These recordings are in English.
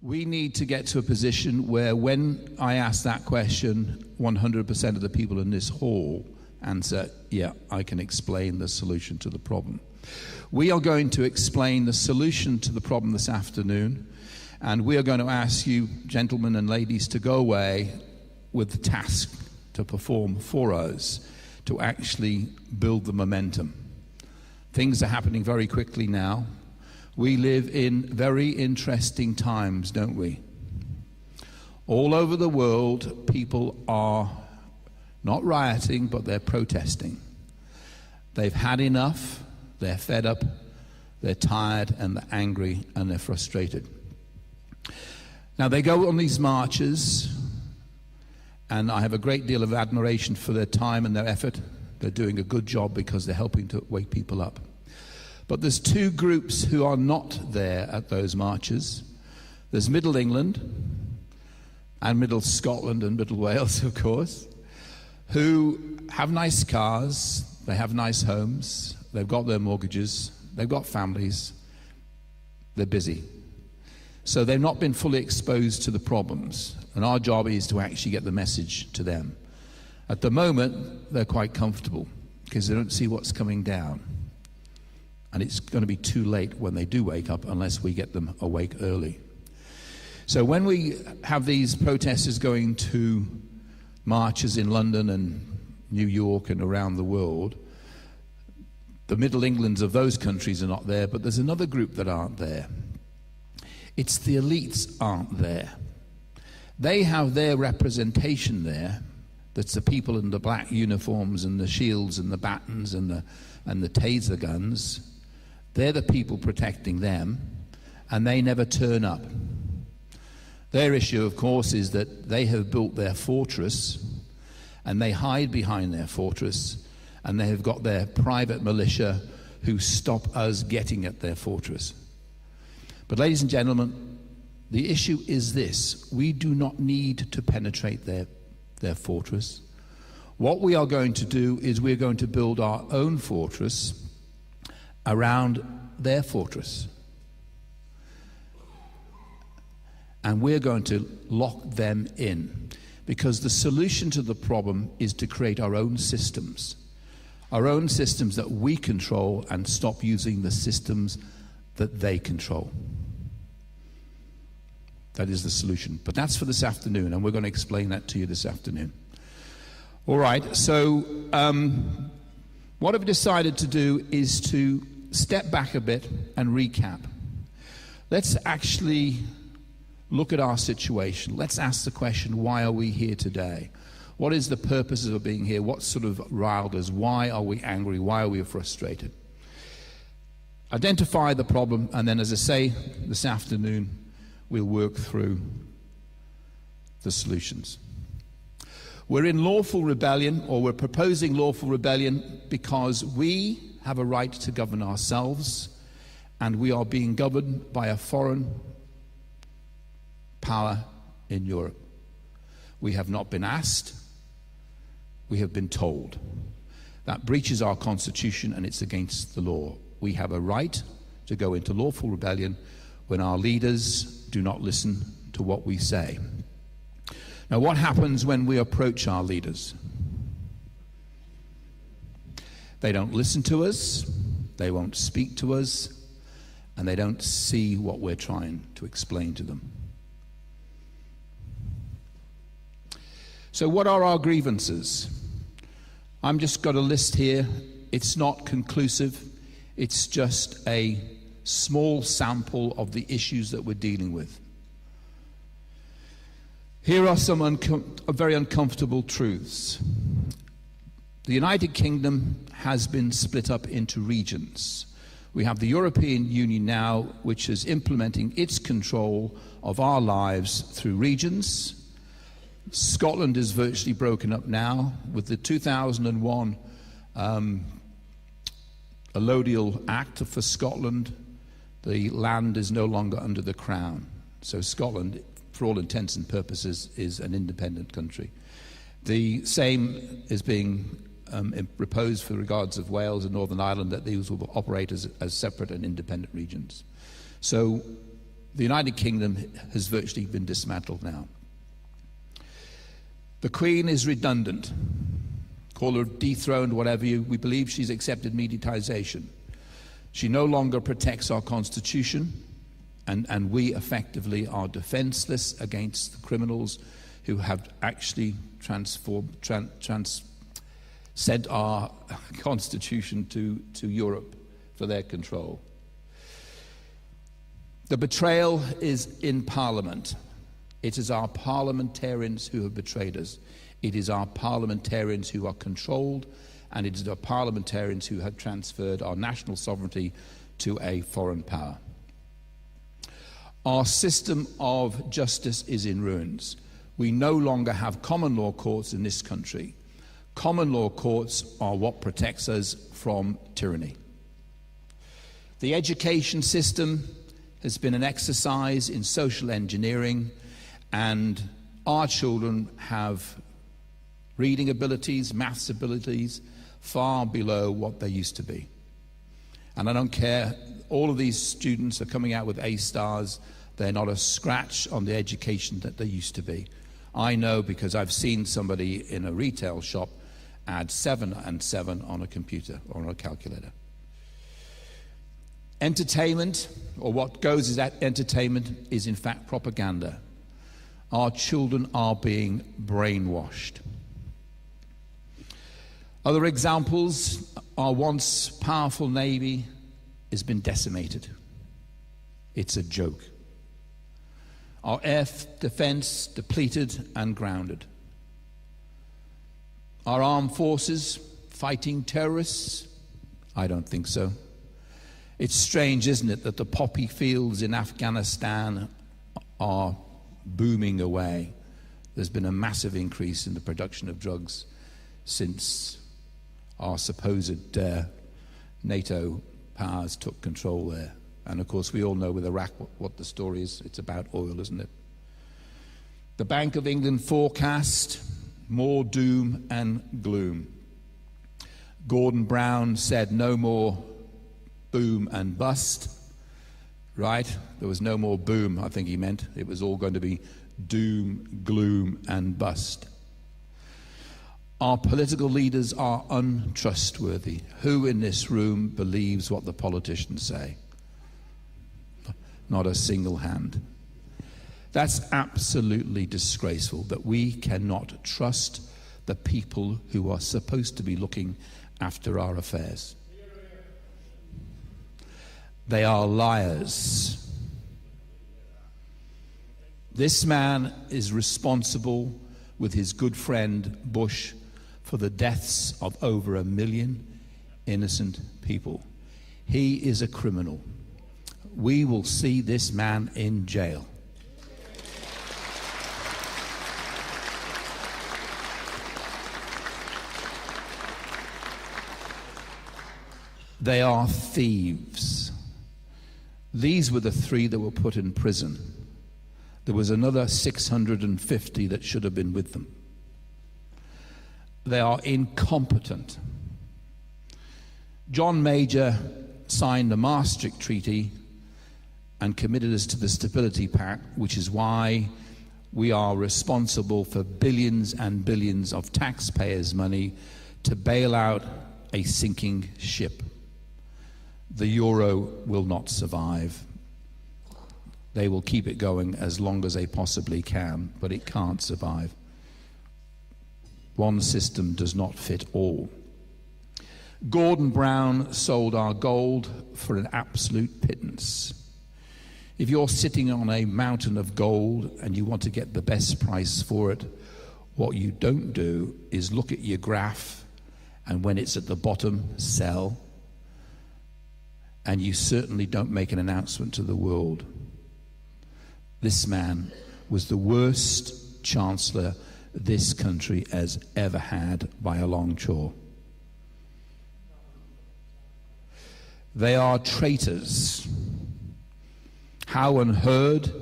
We need to get to a position where when I ask that question, 100% of the people in this hall answer, yeah, I can explain the solution to the problem. We are going to explain the solution to the problem this afternoon, and we are going to ask you, gentlemen and ladies, to go away with the task to perform for us to actually build the momentum. Things are happening very quickly now. We live in very interesting times, don't we? All over the world, people are not rioting, but they're protesting. They've had enough, they're fed up, they're tired, and they're angry, and they're frustrated. Now, they go on these marches, and I have a great deal of admiration for their time and their effort. They're doing a good job because they're helping to wake people up. But there's two groups who are not there at those marches. There's Middle England, and Middle Scotland and Middle Wales, of course, who have nice cars, they have nice homes, they've got their mortgages, they've got families, they're busy. So they've not been fully exposed to the problems, and our job is to actually get the message to them. At the moment, they're quite comfortable because they don't see what's coming down. And it's going to be too late when they do wake up unless we get them awake early. So when we have these protesters going to marches in London and New York and around the world, the Middle Englands of those countries are not there, but there's another group that aren't there. It's the elites aren't there. They have their representation there. That's the people in the black uniforms and the shields and the batons and the taser guns. They're the people protecting them, and they never turn up. Their issue, of course, is that they have built their fortress, and they hide behind their fortress, and they have got their private militia who stop us getting at their fortress. But ladies and gentlemen, the issue is this: we do not need to penetrate their fortress. What we are going to do is we're going to build our own fortress around their fortress. And we're going to lock them in, because the solution to the problem is to create our own systems that we control, and stop using the systems that they control. That is the solution. But that's for this afternoon, and we're going to explain that to you this afternoon. All right, so what I've decided to do is to step back a bit and recap. Let's actually look at our situation. Let's ask the question, why are we here today? What is the purpose of being here? What sort of riled us? Why are we angry? Why are we frustrated? Identify the problem, and then, as I say, this afternoon, we'll work through the solutions. We're in lawful rebellion, or we're proposing lawful rebellion, because we have a right to govern ourselves, and we are being governed by a foreign power in Europe. We have not been asked, we have been told. That breaches our constitution, and it's against the law. We have a right to go into lawful rebellion when our leaders do not listen to what we say. Now, what happens when we approach our leaders? They don't listen to us, they won't speak to us, and they don't see what we're trying to explain to them. So what are our grievances? I'm just got a list here. It's not conclusive. It's just a small sample of the issues that we're dealing with. Here are some very uncomfortable truths. The United Kingdom has been split up into regions. We have the European Union now, which is implementing its control of our lives through regions. Scotland is virtually broken up now. With the 2001 Allodial Act for Scotland, the land is no longer under the Crown. So Scotland, for all intents and purposes, is an independent country. The same is being proposed for regards of Wales and Northern Ireland, that these will operate as separate and independent regions. So The United Kingdom has virtually been dismantled now. The Queen is redundant. Call her dethroned, whatever we believe she's accepted mediatization. She no longer protects our Constitution, and we effectively are defenseless against the criminals who have actually sent our Constitution to Europe for their control. The betrayal is in Parliament. It is our parliamentarians who have betrayed us. It is our parliamentarians who are controlled, and it is our parliamentarians who have transferred our national sovereignty to a foreign power. Our system of justice is in ruins. We no longer have common law courts in this country. Common law courts are what protects us from tyranny. The education system has been an exercise in social engineering, and our children have reading abilities, maths abilities, far below what they used to be. And I don't care, all of these students are coming out with A stars. They're not a scratch on the education that they used to be. I know because I've seen somebody in a retail shop add 7 and 7 on a computer or on a calculator. Entertainment, or what goes as entertainment, is in fact propaganda. Our children are being brainwashed. Other examples, our once powerful Navy has been decimated. It's a joke. Our air defense depleted and grounded. Our armed forces fighting terrorists? I don't think so. It's strange, isn't it, that the poppy fields in Afghanistan are booming away. There's been a massive increase in the production of drugs since our supposed NATO powers took control there. And of course, we all know with Iraq what the story is. It's about oil, isn't it? The Bank of England forecast more doom and gloom. Gordon Brown said no more boom and bust, right? There was no more boom, I think he meant. It was all going to be doom, gloom, and bust. Our political leaders are untrustworthy. Who in this room believes what the politicians say? Not a single hand. That's absolutely disgraceful that we cannot trust the people who are supposed to be looking after our affairs. They are liars. This man is responsible, with his good friend Bush, for the deaths of over 1 million innocent people. He is a criminal. We will see this man in jail. They are thieves. These were the 3 that were put in prison. There was another 650 that should have been with them. They are incompetent. John Major signed the Maastricht Treaty and committed us to the Stability Pact, which is why we are responsible for billions and billions of taxpayers' money to bail out a sinking ship. The euro will not survive. They will keep it going as long as they possibly can, but it can't survive. One system does not fit all. Gordon Brown sold our gold for an absolute pittance. If you're sitting on a mountain of gold and you want to get the best price for it, what you don't do is look at your graph, and when it's at the bottom, sell. And you certainly don't make an announcement to the world. This man was the worst chancellor this country has ever had by a long chalk. They are traitors. How unheard.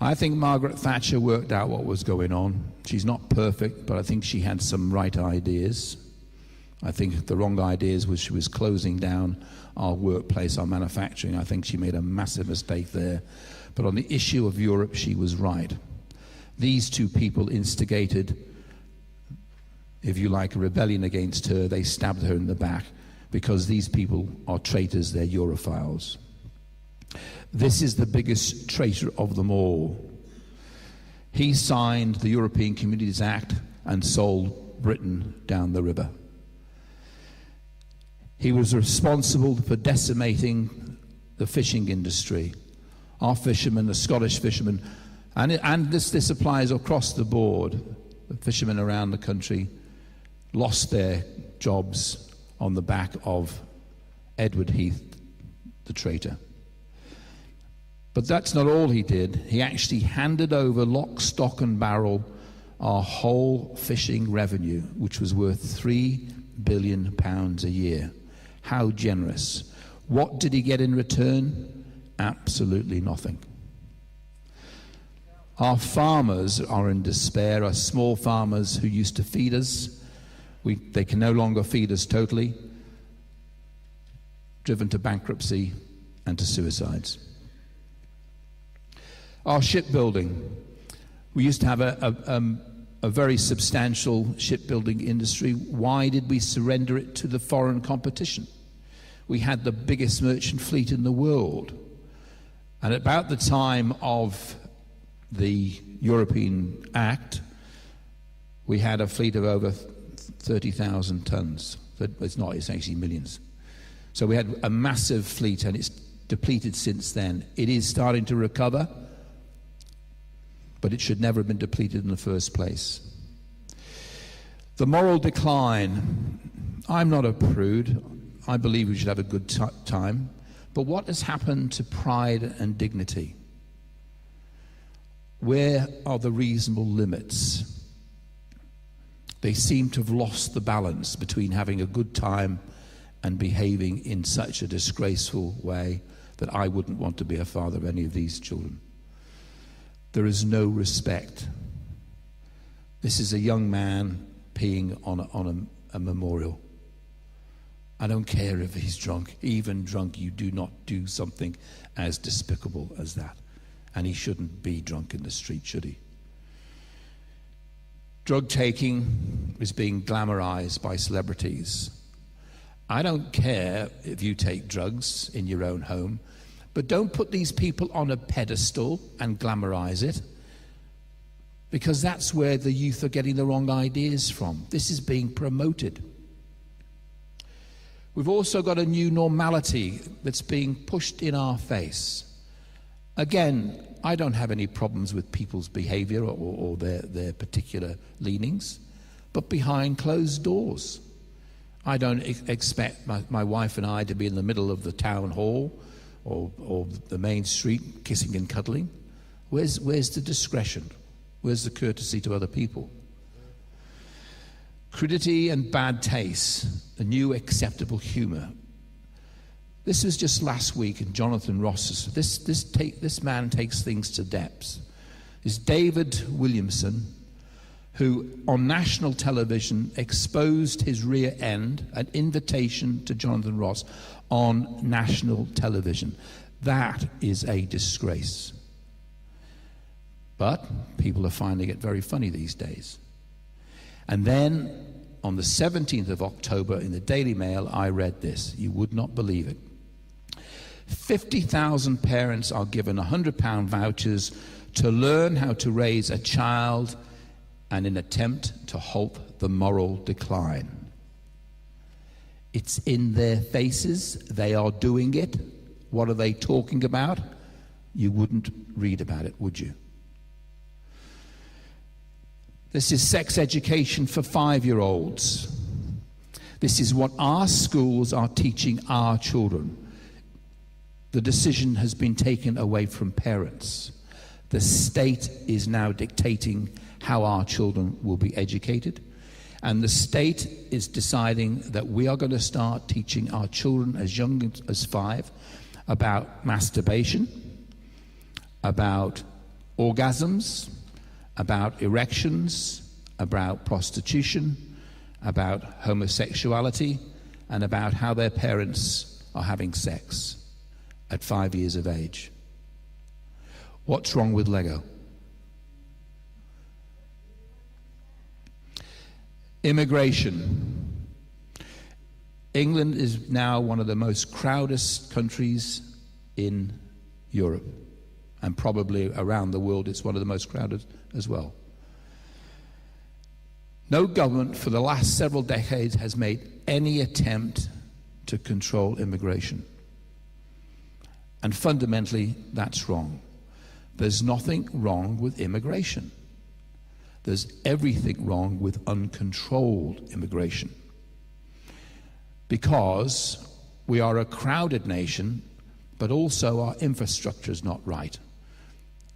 I think Margaret Thatcher worked out what was going on. She's not perfect, but I think she had some right ideas. I think the wrong ideas was she was closing down our workplace, our manufacturing. I think she made a massive mistake there. But on the issue of Europe, she was right. These two people instigated, if you like, a rebellion against her. They stabbed her in the back because these people are traitors, they're Europhiles. This is the biggest traitor of them all. He signed the European Communities Act and sold Britain down the river. He was responsible for decimating the fishing industry. Our fishermen, the Scottish fishermen, and this applies across the board. The fishermen around the country lost their jobs on the back of Edward Heath, the traitor. But that's not all he did. He actually handed over lock, stock and barrel our whole fishing revenue, which was worth £3 billion a year. How generous. What did he get in return? Absolutely nothing. Our farmers are in despair. Our small farmers who used to feed us, they can no longer feed us totally. Driven to bankruptcy and to suicides. Our shipbuilding. We used to have a very substantial shipbuilding industry. Why did we surrender it to the foreign competition? We had the biggest merchant fleet in the world. And at about the time of the European Act, we had a fleet of over 30,000 tons. It's actually millions. So we had a massive fleet, and it's depleted since then. It is starting to recover, but it should never have been depleted in the first place. The moral decline. I'm not a prude. I believe we should have a good time. But what has happened to pride and dignity? Where are the reasonable limits? They seem to have lost the balance between having a good time and behaving in such a disgraceful way that I wouldn't want to be a father of any of these children. There is no respect. This is a young man peeing on a memorial. I don't care if he's drunk. Even drunk, you do not do something as despicable as that. And he shouldn't be drunk in the street, should he? Drug taking is being glamorized by celebrities. I don't care if you take drugs in your own home, but don't put these people on a pedestal and glamorize it, because that's where the youth are getting the wrong ideas from. This is being promoted. We've also got a new normality that's being pushed in our face. Again, I don't have any problems with people's behavior or their particular leanings, but behind closed doors. I don't expect my wife and I to be in the middle of the town hall or the main street kissing and cuddling. Where's the discretion? Where's the courtesy to other people? Crudity and bad taste, the new acceptable humor. This was just last week in Jonathan Ross's. This man takes things to depths. Is David Williamson, who on national television exposed his rear end, an invitation to Jonathan Ross on national television. That is a disgrace. But people are finding it very funny these days. And then on the 17th of October in the Daily Mail, I read this. You would not believe it. 50,000 parents are given £100 vouchers to learn how to raise a child in an attempt to halt the moral decline. It's in their faces. They are doing it. What are they talking about? You wouldn't read about it, would you? This is sex education for 5-year-olds. This is what our schools are teaching our children. The decision has been taken away from parents. The state is now dictating how our children will be educated. And the state is deciding that we are going to start teaching our children as young as 5 about masturbation, about orgasms, about erections, about prostitution, about homosexuality and about how their parents are having sex at 5 years of age. What's wrong with Lego? Immigration. England is now one of the most crowded countries in Europe, and probably around the world it's one of the most crowded as well. No government for the last several decades has made any attempt to control immigration. And fundamentally, that's wrong. There's nothing wrong with immigration. There's everything wrong with uncontrolled immigration. Because we are a crowded nation, but also our infrastructure is not right.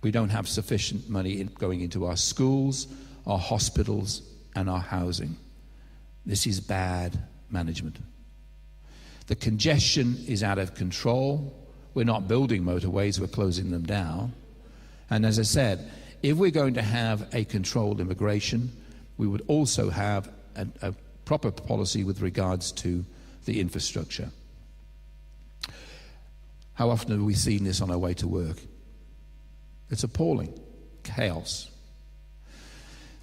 We don't have sufficient money going into our schools, our hospitals, and our housing. This is bad management. The congestion is out of control. We're not building motorways, we're closing them down. And as I said, if we're going to have a controlled immigration, we would also have a proper policy with regards to the infrastructure. How often have we seen this on our way to work? It's appalling. Chaos.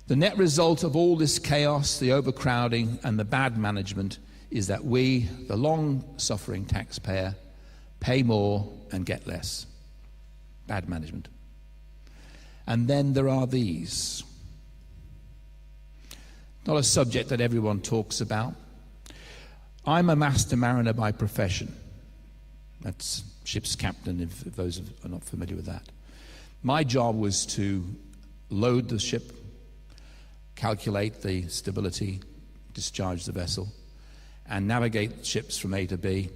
The net result of all this chaos, the overcrowding, and the bad management is that we, the long-suffering taxpayer, pay more and get less. Bad management. And then there are these. Not a subject that everyone talks about. I'm a master mariner by profession. That's ship's captain, if those are not familiar with that. My job was to load the ship, calculate the stability, discharge the vessel, and navigate ships from A to B,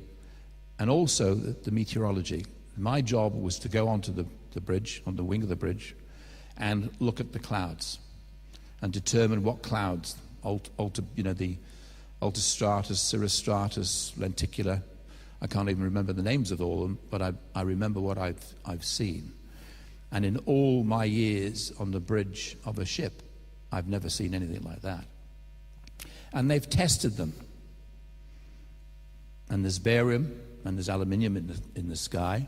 and also the meteorology. My job was to go onto the bridge, on the wing of the bridge, and look at the clouds and determine what clouds, the altostratus, cirrostratus, lenticular. I can't even remember the names of all of them, but I remember what I've seen. And in all my years on the bridge of a ship, I've never seen anything like that. And they've tested them. And there's barium and there's aluminium in the sky.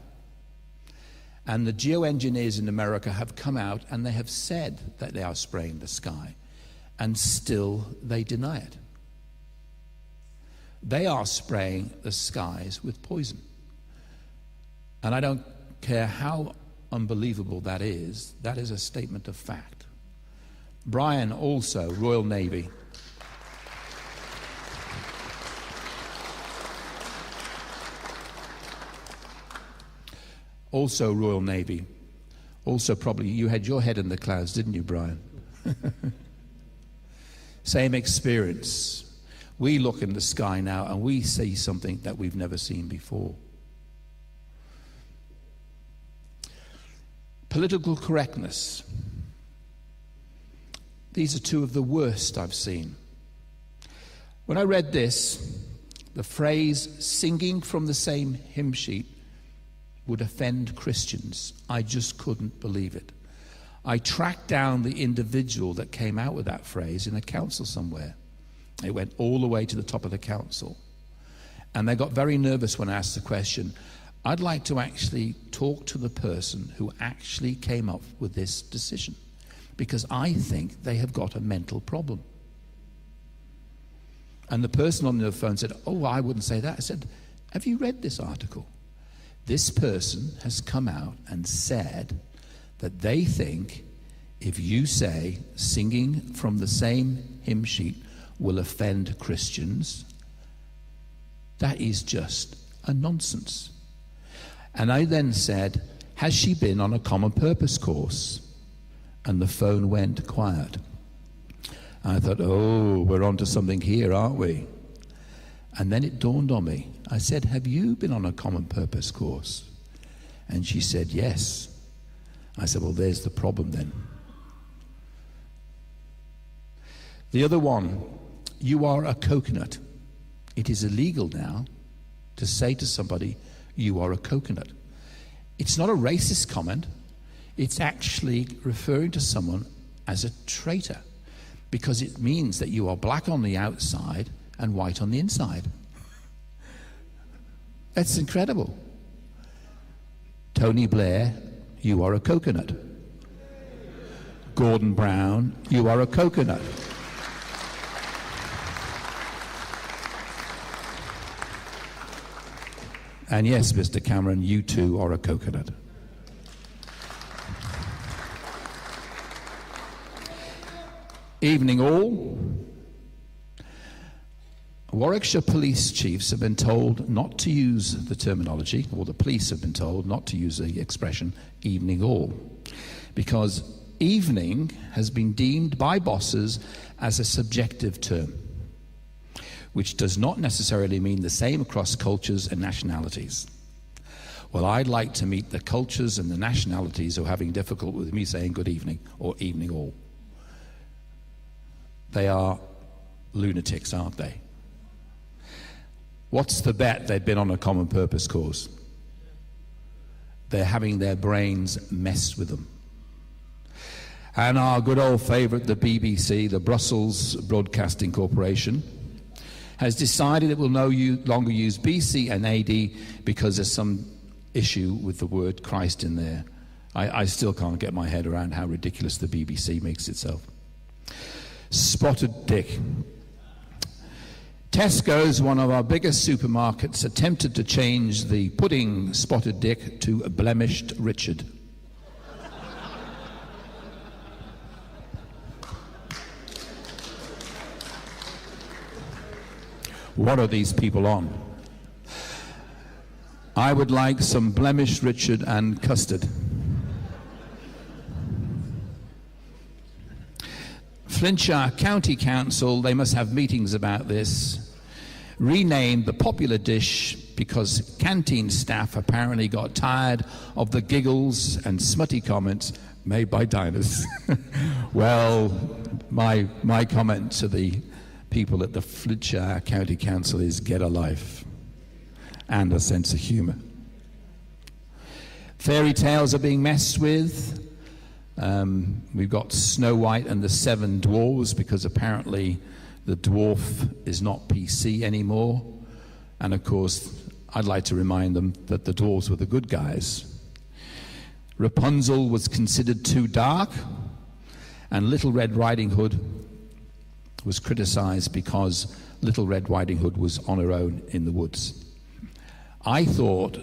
And the geoengineers in America have come out and they have said that they are spraying the sky. And still they deny it. They are spraying the skies with poison. And I don't care how unbelievable that is a statement of fact. Brian, also, Royal Navy. Also Royal Navy. Also probably, you had your head in the clouds, didn't you, Brian? Same experience. We look in the sky now and we see something that we've never seen before. Political correctness. These are two of the worst I've seen. When I read this, the phrase singing from the same hymn sheet would offend Christians. I just couldn't believe it. I tracked down the individual that came out with that phrase in a council somewhere. It went all the way to the top of the council. And they got very nervous when I asked the question. I'd like to actually talk to the person who actually came up with this decision, because I think they have got a mental problem. And the person on the phone said, oh, I wouldn't say that. I said, have you read this article? This person has come out and said that they think if you say singing from the same hymn sheet will offend Christians, that is just a nonsense. And I then said, has she been on a common purpose course? And the phone went quiet. I thought, oh, we're on to something here, aren't we? And then it dawned on me. I said, have you been on a common purpose course? And she said, yes. I said, well, there's the problem then. The other one, you are a coconut. It is illegal now to say to somebody, you are a coconut. It's not a racist comment. It's actually referring to someone as a traitor. because it means that you are black on the outside and white on the inside. That's incredible. Tony Blair, you are a coconut. Gordon Brown, you are a coconut. And yes, Mr. Cameron, you too are a coconut. Evening all. Warwickshire police chiefs have been told not to use the terminology, or the police have been told not to use the expression evening all, because evening has been deemed by bosses as a subjective term, which does not necessarily mean the same across cultures and nationalities. Well, I'd like to meet the cultures and the nationalities who are having difficulty with me saying good evening or evening all. They are lunatics, aren't they? What's the bet they've been on a common purpose course? They're having their brains messed with them. And our good old favourite, the BBC, the Brussels Broadcasting Corporation, has decided it will no longer use BC and AD because there's some issue with the word Christ in there. I still can't get my head around how ridiculous the BBC makes itself. Spotted dick. Tesco's, one of our biggest supermarkets, attempted to change the pudding spotted dick to blemished Richard. What are these people on? I would like some blemished Richard and custard. Flintshire County Council, they must have meetings about this, renamed the popular dish because canteen staff apparently got tired of the giggles and smutty comments made by diners. Well, my comment to the people at the Flintshire County Council is get a life and a sense of humour. Fairy tales are being messed with. We've got Snow White and the Seven Dwarfs because apparently the dwarf is not PC anymore. And of course, I'd like to remind them that the dwarves were the good guys. Rapunzel was considered too dark, and Little Red Riding Hood was criticized because Little Red Riding Hood was on her own in the woods. I thought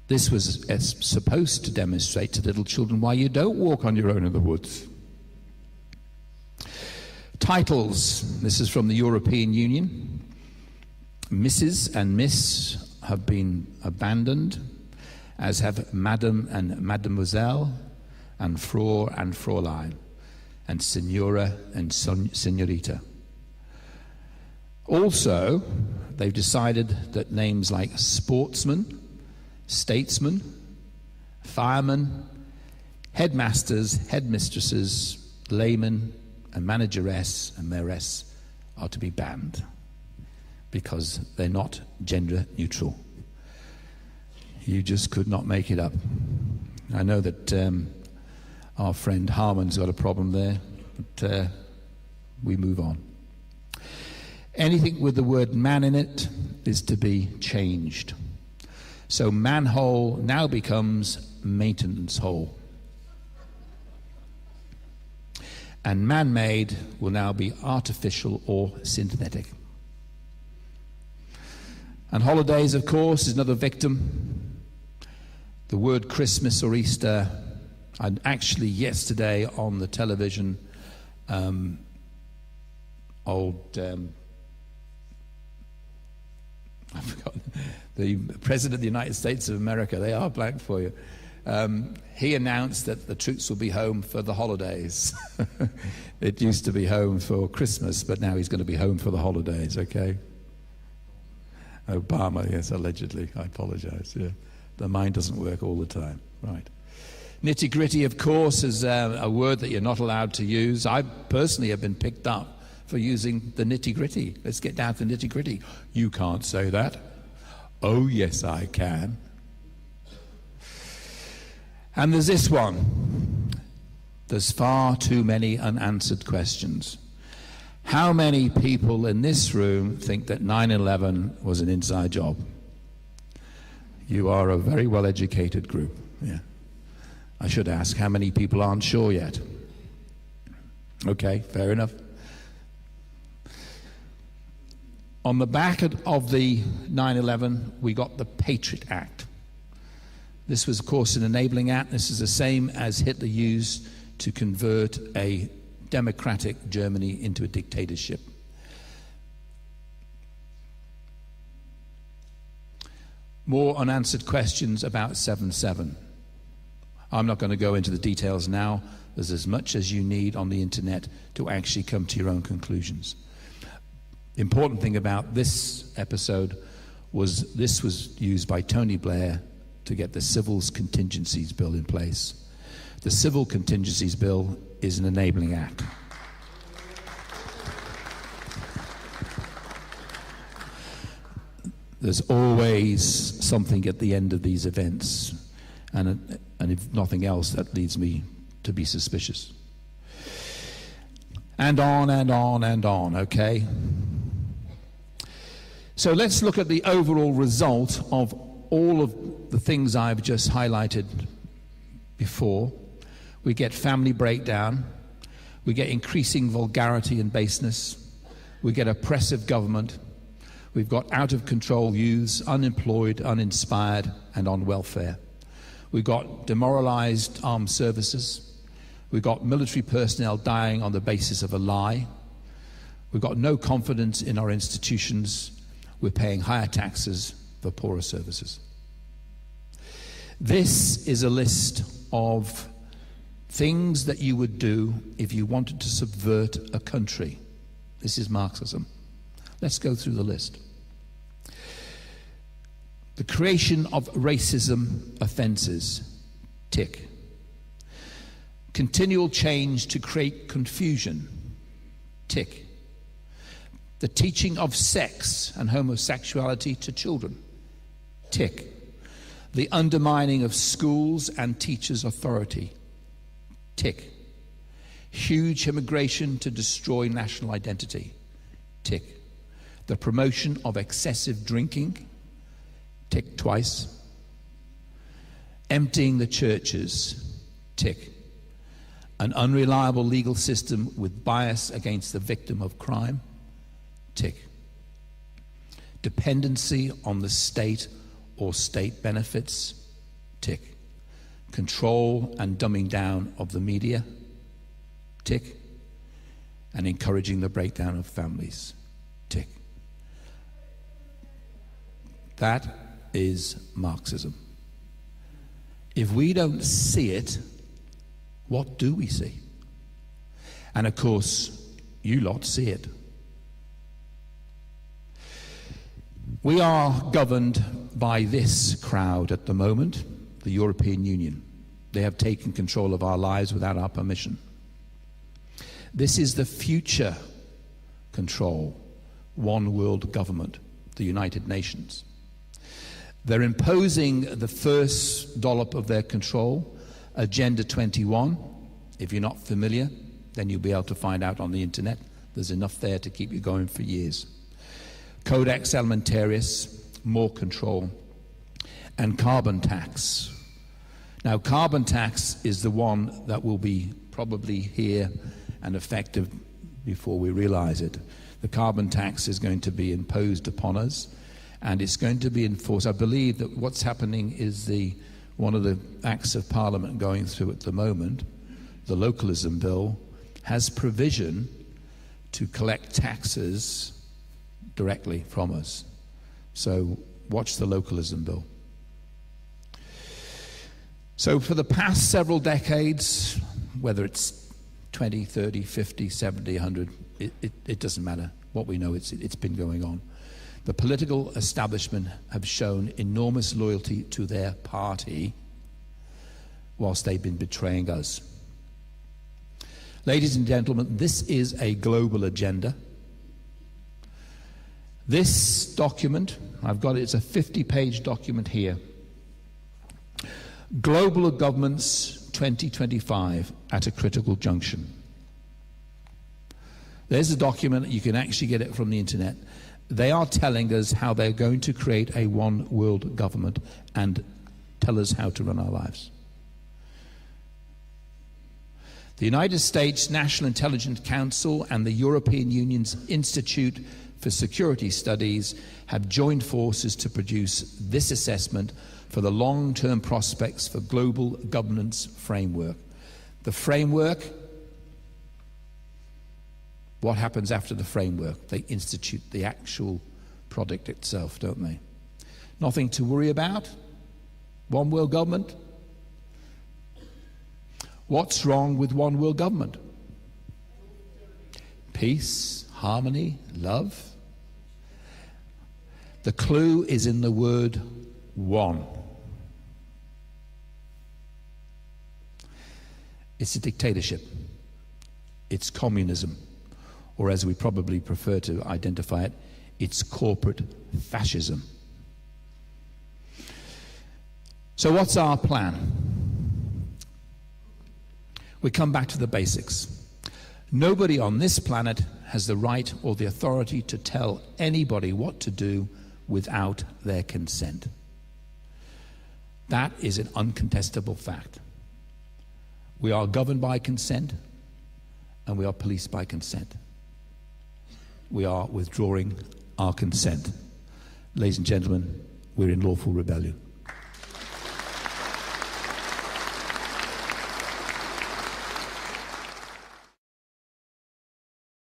this was supposed to demonstrate to little children why you don't walk on your own in the woods. Titles. This is from the European Union. Mrs. and Miss have been abandoned, as have Madam and Mademoiselle, and Frau and Fräulein, and Signora and Signorita. Also, they've decided that names like sportsman, statesman, fireman, headmasters, headmistresses, laymen, and manageress and mayoress are to be banned because they're not gender neutral. You just could not make it up. I know that our friend Harmon's got a problem there, but we move on. Anything with the word man in it is to be changed. So manhole now becomes maintenance hole. And man-made will now be artificial or synthetic. And holidays, of course, is another victim. The word Christmas or Easter, and actually yesterday on the television, I've forgotten, the President of the United States of America, they are blank for you. He announced that the troops will be home for the holidays. It used to be home for Christmas, but now he's going to be home for the holidays, okay? Obama, yes, allegedly. I apologize, yeah. The mind doesn't work all the time, right. Nitty-gritty, of course, is a word that you're not allowed to use. I personally have been picked up for using the nitty-gritty. Let's get down to the nitty-gritty. You can't say that. Oh, yes, I can. And there's this one. There's far too many unanswered questions. How many people in this room think that 9/11 was an inside job? You are a very well-educated group. Yeah. I should ask, how many people aren't sure yet? Okay, fair enough. On the back of the 9/11, we got the Patriot Act. This was, of course, an enabling act. This is the same as Hitler used to convert a democratic Germany into a dictatorship. More unanswered questions about 7/7. I'm not going to go into the details now. There's as much as you need on the internet to actually come to your own conclusions. The important thing about this episode was this was used by Tony Blair to get the Civils Contingencies Bill in place. The Civil Contingencies Bill is an enabling act. There's always something at the end of these events, and if nothing else, that leads me to be suspicious. And on and on and on, okay? So let's look at the overall result of all of the things I've just highlighted before. We get family breakdown, we get increasing vulgarity and baseness, we get oppressive government, we've got out-of-control youths, unemployed, uninspired, and on welfare. We've got demoralized armed services, we've got military personnel dying on the basis of a lie, we've got no confidence in our institutions, we're paying higher taxes for poorer services. This is a list of things that you would do if you wanted to subvert a country. This is Marxism. Let's go through the list. The creation of racism offenses, tick. Continual change to create confusion, tick. The teaching of sex and homosexuality to children, tick. The undermining of schools and teachers' authority, tick. Huge immigration to destroy national identity, tick. The promotion of excessive drinking, tick twice. Emptying the churches, tick. An unreliable legal system with bias against the victim of crime, tick. Dependency on the state or state benefits, tick. Control and dumbing down of the media, tick. And encouraging the breakdown of families, tick. That is Marxism. If we don't see it, what do we see? And of course, you lot see it. We are governed by this crowd at the moment, the European Union. They have taken control of our lives without our permission. This is the future control, one world government, the United Nations. They're imposing the first dollop of their control, Agenda 21. If you're not familiar, then you'll be able to find out on the internet. There's enough there to keep you going for years. Codex Alimentarius, more control, and carbon tax. Now, carbon tax is the one that will be probably here and effective before we realize it. The carbon tax is going to be imposed upon us, and it's going to be enforced. I believe that what's happening is one of the acts of Parliament going through at the moment, the localism bill, has provision to collect taxes directly from us. So watch the localism bill. So for the past several decades, whether it's 20, 30, 50, 70, 100, it doesn't matter. What we know, it's been going on. The political establishment have shown enormous loyalty to their party whilst they've been betraying us. Ladies and gentlemen, this is a global agenda. This document, I've got it, it's a 50-page document here. Global Governments 2025 at a critical junction. There's a document, you can actually get it from the internet. They are telling us how they're going to create a one world government and tell us how to run our lives. The United States National Intelligence Council and the European Union's Institute for Security Studies have joined forces to produce this assessment for the long-term prospects for global governance framework. The framework, what happens after the framework? They institute the actual product itself, don't they? Nothing to worry about. One world government. What's wrong with one world government? Peace, harmony, love. The clue is in the word one. It's a dictatorship. It's communism. Or as we probably prefer to identify it, it's corporate fascism. So what's our plan? We come back to the basics. Nobody on this planet has the right or the authority to tell anybody what to do without their consent. That is an uncontestable fact. We are governed by consent, and we are policed by consent. We are withdrawing our consent. Ladies and gentlemen, we're in lawful rebellion.